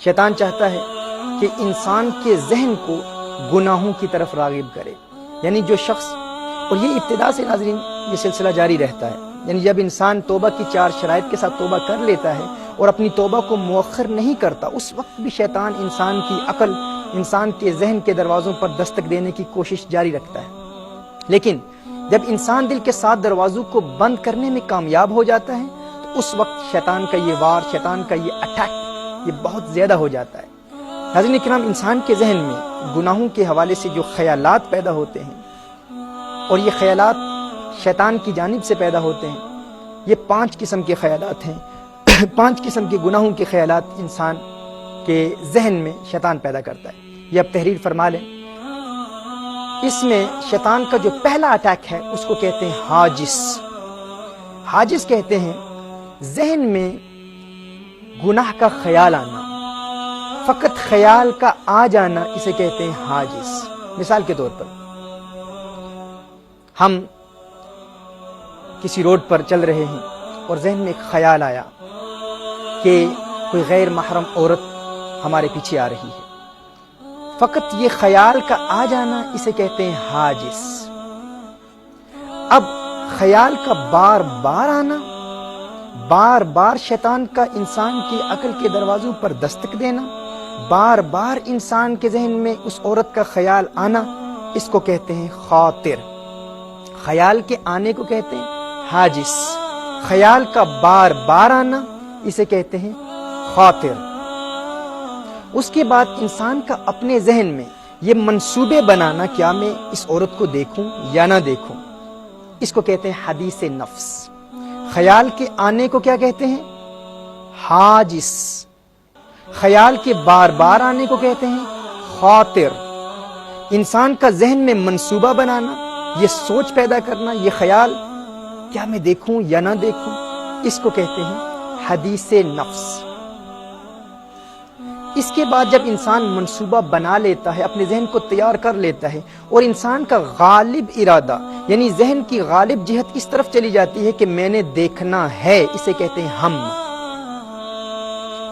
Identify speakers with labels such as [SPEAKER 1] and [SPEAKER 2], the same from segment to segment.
[SPEAKER 1] شیطان چاہتا ہے کہ انسان کے ذہن کو گناہوں کی طرف راغب کرے، یعنی جو شخص، اور یہ ابتدا سے ناظرین یہ سلسلہ جاری رہتا ہے، یعنی جب انسان توبہ کی 4 شرائط کے ساتھ توبہ کر لیتا ہے اور اپنی توبہ کو مؤخر نہیں کرتا، اس وقت بھی شیطان انسان کی عقل، انسان کے ذہن کے دروازوں پر دستک دینے کی کوشش جاری رکھتا ہے۔ لیکن جب انسان دل کے 7 دروازوں کو بند کرنے میں کامیاب ہو جاتا ہے تو اس وقت شیطان کا یہ وار، شیطان کا یہ اٹیک یہ بہت زیادہ ہو جاتا ہے۔ ناظرین کرام، انسان کے ذہن میں گناہوں کے حوالے سے جو خیالات پیدا ہوتے ہیں، اور یہ خیالات شیطان کی جانب سے پیدا ہوتے ہیں، یہ 5 قسم کے خیالات ہیں۔ 5 قسم کے گناہوں کے خیالات انسان کے ذہن میں شیطان پیدا کرتا ہے۔ یہ اب تحریر فرما لیں۔ اس میں شیطان کا جو پہلا اٹیک ہے اس کو کہتے ہیں حاجس۔ حاجس کہتے ہیں ذہن میں گناہ کا خیال آنا، فقط خیال کا آ جانا، اسے کہتے ہیں حاجس۔ مثال کے طور پر ہم کسی روڈ پر چل رہے ہیں اور ذہن میں ایک خیال آیا کہ کوئی غیر محرم عورت ہمارے پیچھے آ رہی ہے، فقط یہ خیال کا آ جانا اسے کہتے ہیں حاجس۔ اب خیال کا بار بار آنا، بار بار شیطان کا انسان کی عقل کے دروازوں پر دستک دینا، بار بار انسان کے ذہن میں اس عورت کا خیال آنا، اس کو کہتے ہیں خاطر۔ خیال کے آنے کو کہتے ہیں حاجس، خیال کا بار بار آنا اسے کہتے ہیں خاطر۔ اس کے بعد انسان کا اپنے ذہن میں یہ منصوبے بنانا، کیا میں اس عورت کو دیکھوں یا نہ دیکھوں، اس کو کہتے ہیں حدیث نفس۔ خیال کے آنے کو کیا کہتے ہیں حاجس، خیال کے بار بار آنے کو کہتے ہیں خاطر۔ انسان کا ذہن میں منصوبہ بنانا، یہ سوچ پیدا کرنا، یہ خیال کیا میں دیکھوں یا نہ دیکھوں، اس کو کہتے ہیں حدیث نفس۔ اس کے بعد جب انسان منصوبہ بنا لیتا ہے، اپنے ذہن کو تیار کر لیتا ہے، اور انسان کا غالب ارادہ یعنی ذہن کی غالب جہت اس طرف چلی جاتی ہے کہ میں نے دیکھنا ہے، اسے کہتے ہیں ہم۔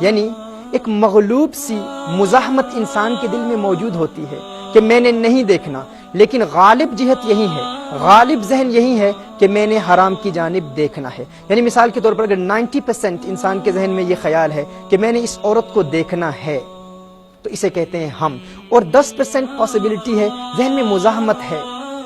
[SPEAKER 1] یعنی ایک مغلوب سی مزاحمت انسان کے دل میں موجود ہوتی ہے کہ میں نے نہیں دیکھنا، لیکن غالب جہت یہی ہے، غالب ذہن یہی ہے کہ میں نے حرام کی جانب دیکھنا ہے۔ یعنی مثال کے طور پر اگر 90% انسان کے ذہن میں یہ خیال ہے کہ میں نے اس عورت کو دیکھنا ہے تو اسے کہتے ہیں ہم، اور 10% پاسبلٹی ہے ذہن میں مزاحمت ہے،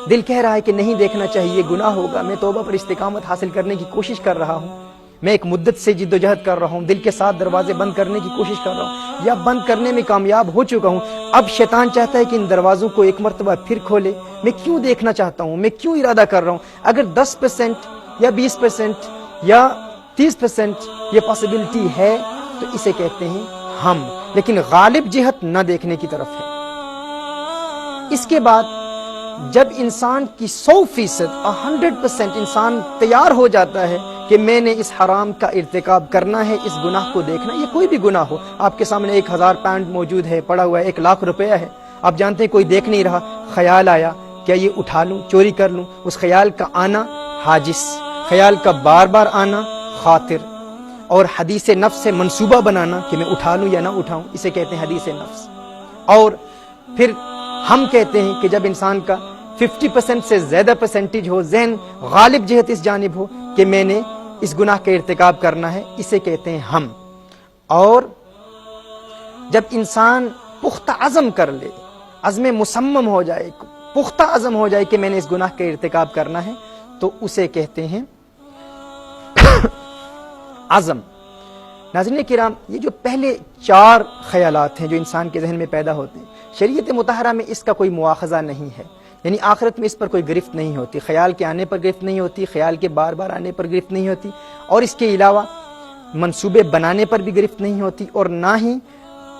[SPEAKER 1] دل کہہ رہا ہے کہ نہیں دیکھنا چاہیے، گناہ ہوگا، میں توبہ پر استقامت حاصل کرنے کی کوشش کر رہا ہوں، میں ایک مدت سے جد و جہد کر رہا ہوں، دل کے 7 دروازے بند کرنے کی کوشش کر رہا ہوں، یا بند کرنے میں کامیاب ہو چکا ہوں، اب شیطان چاہتا ہے کہ ان دروازوں کو ایک مرتبہ پھر کھولے، میں کیوں دیکھنا چاہتا ہوں، میں کیوں ارادہ کر رہا ہوں۔ اگر 10% یا 20% یا 30% یہ پاسبلٹی ہے تو اسے کہتے ہیں ہم، لیکن غالب جہت نہ دیکھنے کی طرف ہے۔ اس کے بعد جب انسان کی 100% انسان تیار ہو جاتا ہے کہ میں نے اس حرام کا ارتکاب کرنا ہے، اس گناہ کو دیکھنا، یہ کوئی بھی گناہ ہو، آپ کے سامنے 1000 پاؤنڈ موجود ہے، پڑا ہوا ہے، 1,00,000 روپیہ ہے، آپ جانتے ہیں کوئی دیکھ نہیں رہا، خیال آیا کیا یہ اٹھا لوں، چوری کر لوں، اس خیال کا آنا حاجس، خیال کا بار بار آنا خاطر، اور حدیث نفس سے منصوبہ بنانا کہ میں اٹھا لوں یا نہ اٹھاؤں، اسے کہتے ہیں حدیث نفس۔ اور پھر ہم کہتے ہیں کہ جب انسان کا 50% سے زیادہ پرسنٹیج ہو، ذہن غالب جہت اس جانب ہو کہ میں نے اس گناہ کا ارتکاب کرنا ہے، اسے کہتے ہیں ہم۔ اور جب انسان پختہ عزم کر لے، عزم مصمم ہو جائے، پختہ عزم ہو جائے کہ میں نے اس گناہ کا ارتکاب کرنا ہے، تو اسے کہتے ہیں عزم۔ ناظرین کرام، یہ جو پہلے 4 خیالات ہیں جو انسان کے ذہن میں پیدا ہوتے ہیں، شریعت مطہرہ میں اس کا کوئی مواخذہ نہیں ہے، یعنی آخرت میں اس پر کوئی گرفت نہیں ہوتی، خیال کے آنے پر گرفت نہیں ہوتی، خیال کے بار بار آنے پر گرفت نہیں ہوتی، اور اس کے علاوہ منصوبے بنانے پر بھی گرفت نہیں ہوتی، اور نہ ہی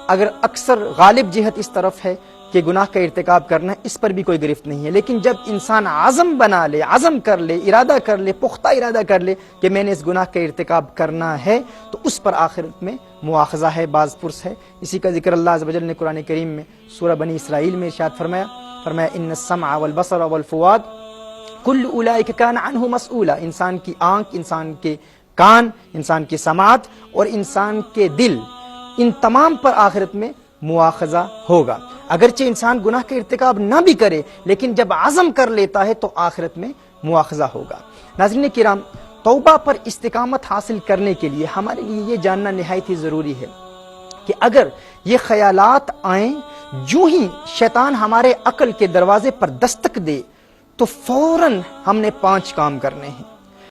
[SPEAKER 1] اگر اکثر غالب جہت اس طرف ہے کہ گناہ کا ارتکاب کرنا ہے، اس پر بھی کوئی گرفت نہیں ہے۔ لیکن جب انسان عزم بنا لے، عزم کر لے، ارادہ کر لے، پختہ ارادہ کر لے کہ میں نے اس گناہ کا ارتکاب کرنا ہے، تو اس پر آخرت میں مواخذہ ہے، باز پرس ہے۔ اسی کا ذکر اللہ عز و جل نے قرآن کریم میں سورہ بنی اسرائیل میں ارشاد فرمایا ان السمع والبصر والفؤاد کل اولئک کان عنہ مسئولا، انسان کی آنکھ، انسان کے کان، انسان کی سماعت اور انسان کے دل، ان تمام پر آخرت میں مواخذہ ہوگا۔ اگرچہ انسان گناہ کا ارتکاب نہ بھی کرے لیکن جب عزم کر لیتا ہے تو آخرت میں مواخذہ ہوگا۔ ناظرین کرام، توبہ پر استقامت حاصل کرنے کے لیے ہمارے لیے یہ جاننا نہایت ہی ضروری ہے کہ اگر یہ خیالات آئیں، جو ہی شیطان ہمارے عقل کے دروازے پر دستک دے تو فوراً ہم نے 5 کام کرنے ہیں۔